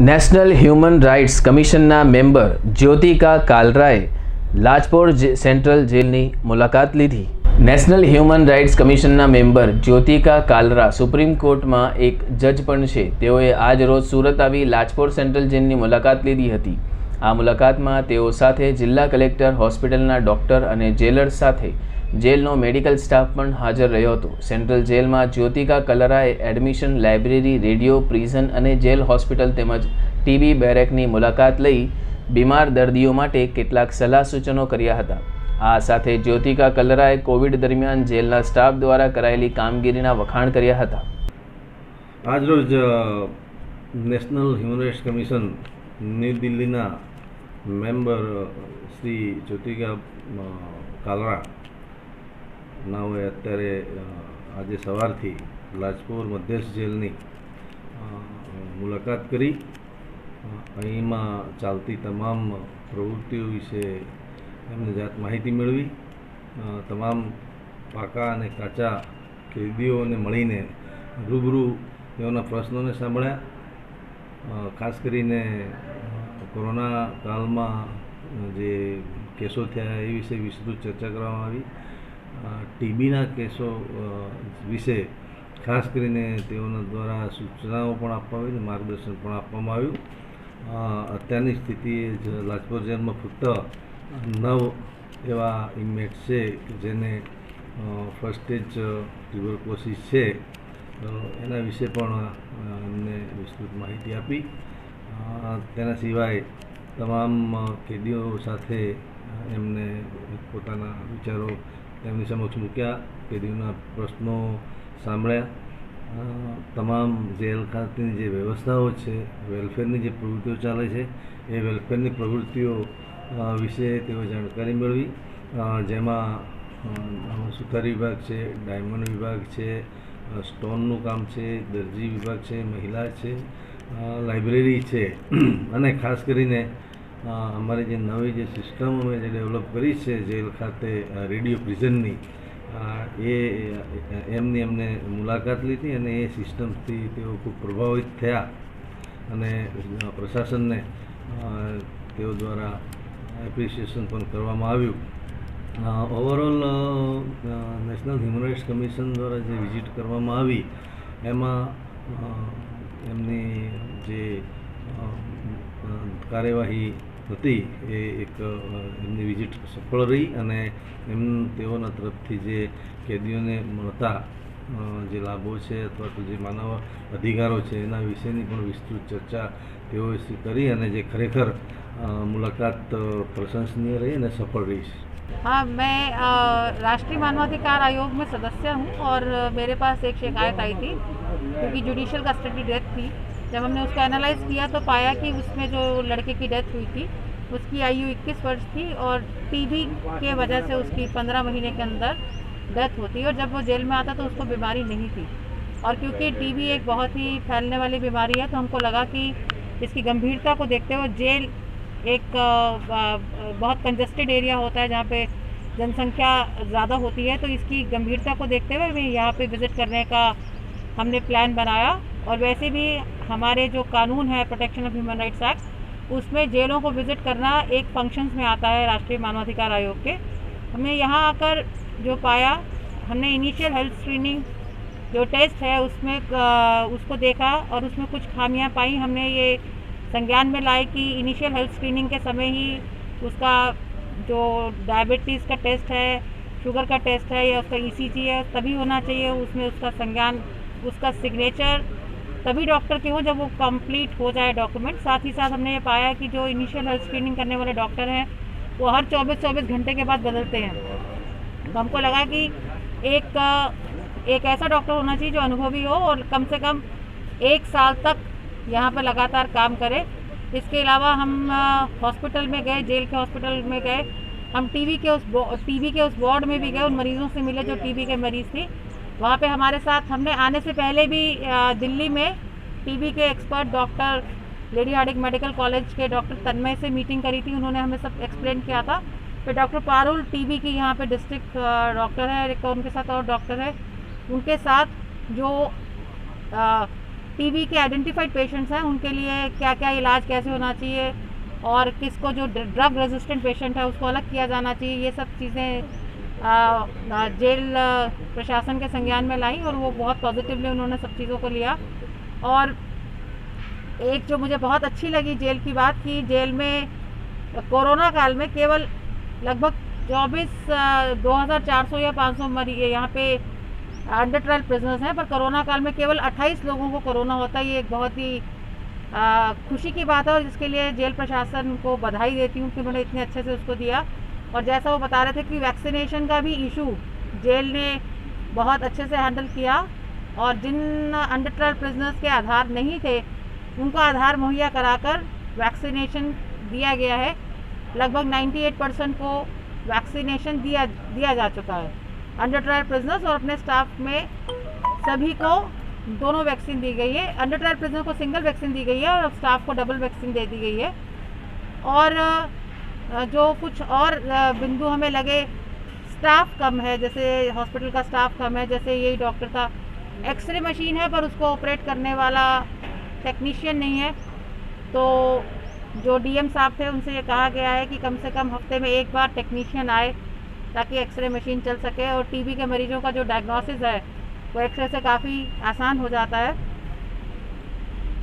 National human rights કમિશનના member Jyotika કાલરાએ Lajpor central જેલની મુલાકાત લીધી। નેશનલ હ્યુમન રાઇટ્સ કમિશનના મેમ્બર જ્યોતિકા કાલરા સુપ્રીમ કોર્ટમાં એક જજ પણ છે। તેઓએ આજ રોજ સુરત આવી લાજપોર સેન્ટ્રલ જેલની મુલાકાત લીધી હતી। આ મુલાકાતમાં તેઓ સાથે જિલ્લા કલેક્ટર, હોસ્પિટલના ડૉક્ટર અને જેલર સાથે જેલનો મેડિકલ સ્ટાફ પણ હાજર રહ્યો હતો। સેન્ટ્રલ જેલમાં જ્યોતિકા કલરાએ એડમિશન, લાઇબ્રેરી, રેડિયો, પ્રિઝન અને જેલ હોસ્પિટલ તેમજ ટીબી બેરેકની મુલાકાત લઈ બીમાર દર્દીઓ માટે કેટલાક સલાહ સૂચનો કર્યા હતા। આ સાથે જ્યોતિકા કલરાએ કોવિડ દરમિયાન જેલના સ્ટાફ દ્વારા કરાયેલી કામગીરીના વખાણ કર્યા હતા। આજરોજ national human rights commission new દિલ્હીના મેમ્બર શ્રી જ્યોતિકા કાલરા નાઓએ અત્યારે આજે સવારથી લાજપોર મધ્યસ્થ જેલની મુલાકાત કરી। અહીંમાં ચાલતી તમામ પ્રવૃત્તિઓ વિશે એમને જાત માહિતી મેળવી। તમામ પાકા અને કાચા કેદીઓને મળીને રૂબરૂ તેઓના પ્રશ્નોને સાંભળ્યા। ખાસ કરીને કોરોના કાળમાં જે કેસો થયા એ વિશે વિસ્તૃત ચર્ચા કરવામાં આવી। ટીબીના કેસો વિશે ખાસ કરીને તેઓના દ્વારા સૂચનાઓ પણ આપવામાં આવી, માર્ગદર્શન પણ આપવામાં આવ્યું। અત્યારની સ્થિતિએ લાજપોર જેલમાં ફક્ત 9 એવા ઇન્મેટ્સ છે કે જેને ફર્સ્ટ સ્ટેજ ટ્યુબરક્લોસિસ છે, તો એના વિશે પણ એમને વિસ્તૃત માહિતી આપી। તેના સિવાય તમામ કેદીઓ સાથે એમને પોતાના વિચારો તેમની સમક્ષ મૂક્યા, કેદીઓના પ્રશ્નો સાંભળ્યા। તમામ જેલ ખાતેની જે વ્યવસ્થાઓ છે, વેલફેરની જે પ્રવૃત્તિઓ ચાલે છે એ વેલફેરની પ્રવૃત્તિઓ વિશે તેઓ જાણકારી મેળવી। જેમાં સુથારી વિભાગ છે, ડાયમંડ વિભાગ છે, સ્ટોનનું કામ છે, દરજી વિભાગ છે, મહિલા છે, લાઇબ્રેરી છે અને ખાસ કરીને અમારી જે નવી જે સિસ્ટમ અમે જે ડેવલપ કરી છે જેલ ખાતે રેડિયો પ્રિઝનની, એમની અમને મુલાકાત લીધી અને એ સિસ્ટમથી તેઓ ખૂબ પ્રભાવિત થયા અને પ્રશાસનને તેઓ દ્વારા એપ્રિસિએશન પણ કરવામાં આવ્યું। Overall national human rights commission દ્વારા જે વિઝિટ કરવામાં આવી એમાં એમની જે કાર્યવાહી હતી એ એક એમની વિઝિટ સફળ રહી અને તેઓના તરફથી જે કેદીઓને મળતા જે લાભો છે અથવા તો જે માનવ અધિકારો છે એના વિશેની પણ વિસ્તૃત ચર્ચા તેઓએ કરી અને જે ખરેખર मुलाकात प्रशंसनीय रही और सफल रही। हाँ, मैं राष्ट्रीय मानवाधिकार आयोग में सदस्य हूँ और मेरे पास एक शिकायत आई थी क्योंकि जुडिशियल कस्टडी डेथ थी। जब हमने उसको एनालाइज किया तो पाया कि उसमें जो लड़के की डेथ हुई थी उसकी आयु 21 वर्ष थी और टीबी के वजह से उसकी 15 महीने के अंदर डेथ होती है और जब वो जेल में आता तो उसको बीमारी नहीं थी। और क्योंकि टीबी एक बहुत ही फैलने वाली बीमारी है तो हमको लगा कि इसकी गंभीरता को देखते हुए जेल एक बहुत कंजस्टेड एरिया होता है जहाँ पे जनसंख्या ज़्यादा होती है, तो इसकी गंभीरता को देखते हुए मैं यहाँ पे विज़िट करने का हमने प्लान बनाया। और वैसे भी हमारे जो कानून है protection of human rights act, उसमें जेलों को विज़िट करना एक फंक्शंस में आता है राष्ट्रीय मानवाधिकार आयोग के। हमने यहाँ आकर जो पाया, हमने इनिशियल हेल्थ स्क्रीनिंग जो टेस्ट है उसमें उसको देखा और उसमें कुछ खामियाँ पाई। हमने ये संज्ञान में लाए कि इनिशियल हेल्थ स्क्रीनिंग के समय ही उसका जो डायबिटीज़ का टेस्ट है, शुगर का टेस्ट है या उसका ईसीजी है तभी होना चाहिए, उसमें उसका संज्ञान, उसका सिग्नेचर तभी डॉक्टर के हो जब वो कंप्लीट हो जाए डॉक्यूमेंट। साथ ही साथ हमने ये पाया कि जो इनिशियल हेल्थ स्क्रीनिंग करने वाले डॉक्टर हैं वो हर 24-24 घंटे के बाद बदलते हैं। तो हमको लगा कि एक ऐसा डॉक्टर होना चाहिए जो अनुभवी हो और कम से कम 1 साल तक यहाँ पर लगातार काम करे। इसके अलावा हम हॉस्पिटल में गए, जेल के हॉस्पिटल में गए, हम टीबी के उस वार्ड में भी गए, उन मरीज़ों से मिले जो टीबी के मरीज़ थी। वहाँ पे हमारे साथ हमने आने से पहले भी दिल्ली में टीबी के expert doctor Lady Hardinge Medical College के डॉक्टर तन्मय से मीटिंग करी थी, उन्होंने हमें सब एक्सप्लेन किया था। फिर डॉक्टर पारुल टीबी की यहाँ पे डिस्ट्रिक्ट डॉक्टर है, उनके साथ और डॉक्टर है, उनके साथ जो टीबी के आइडेंटिफाइड पेशेंट्स हैं उनके लिए क्या क्या इलाज कैसे होना चाहिए और किसको जो ड्रग रेजिस्टेंट पेशेंट है उसको अलग किया जाना चाहिए, ये सब चीज़ें जेल प्रशासन के संज्ञान में लाई और वो बहुत पॉजिटिवली उन्होंने सब चीज़ों को लिया। और एक जो मुझे बहुत अच्छी लगी जेल की बात कि जेल में कोरोना काल में केवल लगभग 2400 या 500 मरीज यहाँ पे अंडर ट्रायल प्रिजनर्स हैं, पर कोरोना काल में केवल 28 लोगों को कोरोना होता है। ये एक बहुत ही खुशी की बात है और जिसके लिए जेल प्रशासन को बधाई देती हूँ कि उन्होंने इतने अच्छे से उसको दिया। और जैसा वो बता रहे थे कि वैक्सीनेशन का भी इशू जेल ने बहुत अच्छे से हैंडल किया और जिन अंडर ट्रायल प्रिजनर्स के आधार नहीं थे उनको आधार मुहैया कराकर वैक्सीनेशन दिया गया है। लगभग 98% को वैक्सीनेशन दिया जा चुका है। अंडर ट्रायल प्रिजनर्स और अपने स्टाफ में सभी को दोनों वैक्सीन दी गई है। अंडर ट्रायल प्रिजनर को सिंगल वैक्सीन दी गई है और स्टाफ को डबल वैक्सीन दे दी गई है। और जो कुछ और बिंदु हमें लगे, स्टाफ कम है, जैसे हॉस्पिटल का स्टाफ कम है, जैसे यही डॉक्टर था, एक्सरे मशीन है पर उसको ऑपरेट करने वाला टेक्नीशियन नहीं है। तो जो डीएम साहब थे उनसे ये कहा गया है कि कम से कम हफ्ते में एक बार टेक्नीशियन आए ताकि एक्सरे मशीन चल सके। और टीबी के मरीजों का जो डायग्नोसिस है वो एक्सरे से काफ़ी आसान हो जाता है।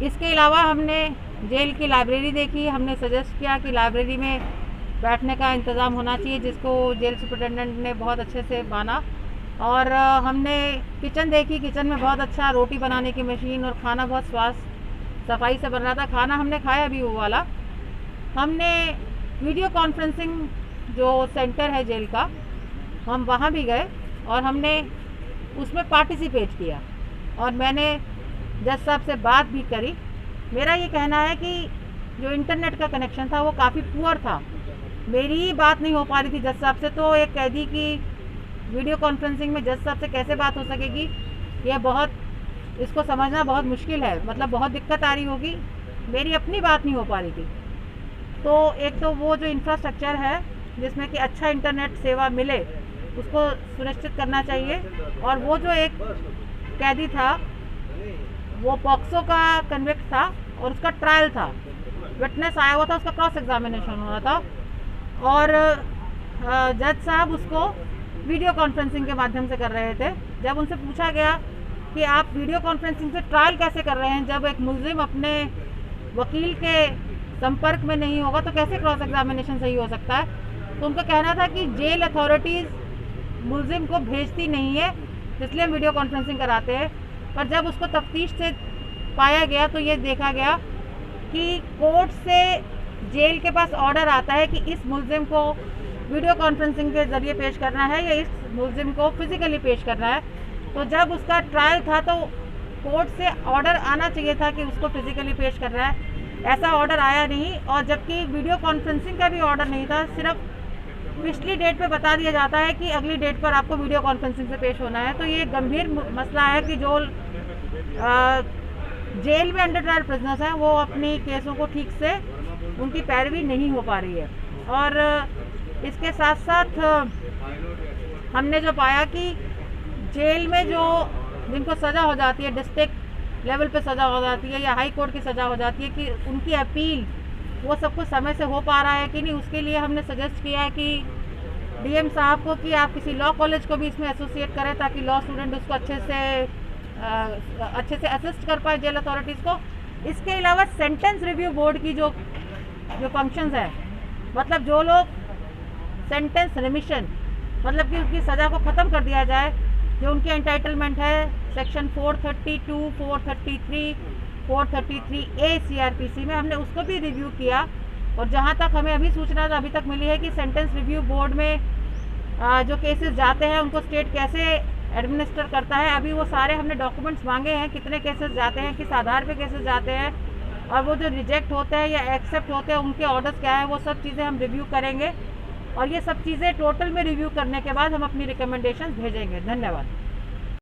इसके अलावा हमने जेल की लाइब्रेरी देखी। हमने सजेस्ट किया कि लाइब्रेरी में बैठने का इंतज़ाम होना चाहिए, जिसको जेल सुपरिटेंडेंट ने बहुत अच्छे से माना। और हमने किचन देखी। किचन में बहुत अच्छा रोटी बनाने की मशीन और खाना बहुत सफाई से बन रहा था। खाना हमने खाया भी वो वाला। हमने वीडियो कॉन्फ्रेंसिंग जो सेंटर है जेल का, हम वहाँ भी गए और हमने उसमें पार्टिसिपेट किया और मैंने जज साहब से बात भी करी। मेरा ये कहना है कि जो इंटरनेट का कनेक्शन था वो काफ़ी पुअर था, मेरी ही बात नहीं हो पा रही थी जज साहब से। तो एक कैदी की वीडियो कॉन्फ्रेंसिंग में जज साहब से कैसे बात हो सकेगी, ये बहुत, इसको समझना बहुत मुश्किल है, मतलब बहुत दिक्कत आ रही होगी। मेरी अपनी बात नहीं हो पा रही थी। तो एक तो वो जो इंफ्रास्ट्रक्चर है जिसमें कि अच्छा इंटरनेट सेवा मिले उसको सुनिश्चित करना चाहिए। और वो जो एक कैदी था वो पॉक्सो का कन्विक्ट था और उसका ट्रायल था, विटनेस आया हुआ था, उसका क्रॉस एग्जामिनेशन हो रहा था और जज साहब उसको वीडियो कॉन्फ्रेंसिंग के माध्यम से कर रहे थे। जब उनसे पूछा गया कि आप वीडियो कॉन्फ्रेंसिंग से ट्रायल कैसे कर रहे हैं, जब एक मुल्जिम अपने वकील के संपर्क में नहीं होगा तो कैसे क्रॉस एग्जामिनेशन सही हो सकता है। तो उनका कहना था कि जेल अथॉरिटीज़ मुल्जिम को भेजती नहीं है, इसलिए हम वीडियो कॉन्फ्रेंसिंग कराते हैं। पर जब उसको तफ्तीश से पाया गया तो ये देखा गया कि कोर्ट से जेल के पास ऑर्डर आता है कि इस मुल्जिम को वीडियो कॉन्फ्रेंसिंग के ज़रिए पेश करना है या इस मुल्जिम को फिज़िकली पेश करना है। तो जब उसका ट्रायल था तो कोर्ट से ऑर्डर आना चाहिए था कि उसको फिज़िकली पेश करना है, ऐसा ऑर्डर आया नहीं। और जबकि वीडियो कॉन्फ्रेंसिंग का भी ऑर्डर नहीं था, सिर्फ पिछली डेट पे बता दिया जाता है कि अगली डेट पर आपको वीडियो कॉन्फ्रेंसिंग से पेश होना है। तो ये गंभीर मसला है कि जो जेल में अंडर ट्रायल प्रिजनर्स हैं वो अपनी केसों को ठीक से उनकी पैरवी नहीं हो पा रही है। और इसके साथ साथ हमने जो पाया कि जेल में जो जिनको सज़ा हो जाती है, डिस्ट्रिक्ट लेवल पे सज़ा हो जाती है या हाई कोर्ट की सज़ा हो जाती है, कि उनकी अपील वो सब कुछ समय से हो पा रहा है कि नहीं। उसके लिए हमने सजेस्ट किया है कि डीएम साहब को कि आप किसी लॉ कॉलेज को भी इसमें एसोसिएट करें ताकि लॉ स्टूडेंट उसको अच्छे से असिस्ट कर पाए जेल अथॉरिटीज़ को। इसके अलावा सेंटेंस रिव्यू बोर्ड की जो फंक्शंस है, मतलब जो लोग सेंटेंस रिमिशन, मतलब कि उनकी सज़ा को ख़त्म कर दिया जाए, जो उनकी एंटाइटलमेंट है सेक्शन 432, 433, 433A CRPC में, हमने उसको भी रिव्यू किया। और जहाँ तक हमें अभी सूचना अभी तक मिली है कि सेंटेंस रिव्यू बोर्ड में जो केसेस जाते हैं उनको स्टेट कैसे एडमिनिस्टर करता है, अभी वो सारे हमने डॉक्यूमेंट्स मांगे हैं, कितने केसेस जाते हैं, किस आधार पे केसेस जाते हैं, और वो जो रिजेक्ट होते हैं या एक्सेप्ट होते हैं उनके ऑर्डर्स क्या है, वो सब चीज़ें हम रिव्यू करेंगे। और ये सब चीज़ें टोटल में रिव्यू करने के बाद हम अपनी रिकमेंडेशंस भेजेंगे। धन्यवाद।